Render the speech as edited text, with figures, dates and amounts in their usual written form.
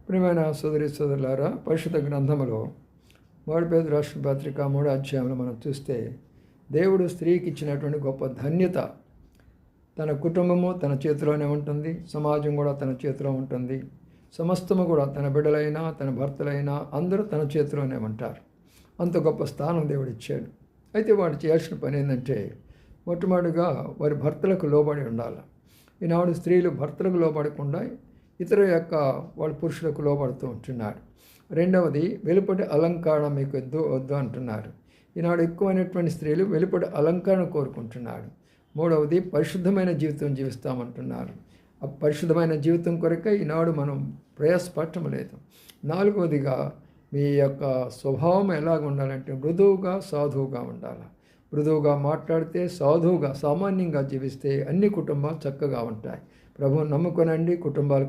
ప్రియమైన సోదరులారా, పరిశుద్ధ గ్రంథములో 1 పేతురు రాసిన పత్రిక 3వ అధ్యాయంలో మనం చూస్తే దేవుడు స్త్రీకి ఇచ్చినటువంటి గొప్ప ధన్యత. తన కుటుంబము తన చేతిలోనే ఉంటుంది, సమాజం కూడా తన చేతిలో ఉంటుంది, సమస్తము కూడా తన బిడ్డలైనా తన భర్తలైనా అందరూ తన చేతిలోనే ఉంటారు. అంత గొప్ప స్థానం దేవుడు ఇచ్చాడు. అయితే వాడు చేయాల్సిన పని ఏంటంటే మొట్టమొదటిగా వారి భర్తలకు లోబడి ఉండాలి. ఈనాడు స్త్రీలు భర్తలకు లోబడకుండా ఇతర వాళ్ళ పురుషులకు లోబడుతూ ఉంటున్నారు. రెండవది, వెలుపటి అలంకరణ మీకు వద్దు అంటున్నారు. ఈనాడు ఎక్కువైనటువంటి స్త్రీలు వెలుపటి అలంకరణ కోరుకుంటున్నారు. మూడవది, పరిశుద్ధమైన జీవితం జీవిస్తామంటున్నారు. ఆ పరిశుద్ధమైన జీవితం కొరకే ఈనాడు మనం ప్రయాసపడటం లేదు. నాలుగవదిగా, మీ స్వభావం ఎలాగ ఉండాలంటే మృదువుగా సాధువుగా ఉండాలి. మృదువుగా మాట్లాడితే, సాధువుగా సామాన్యంగా జీవిస్తే అన్ని కుటుంబాలు చక్కగా ఉంటాయి. ప్రభువుని నమ్ముకొనండి, కుటుంబాలు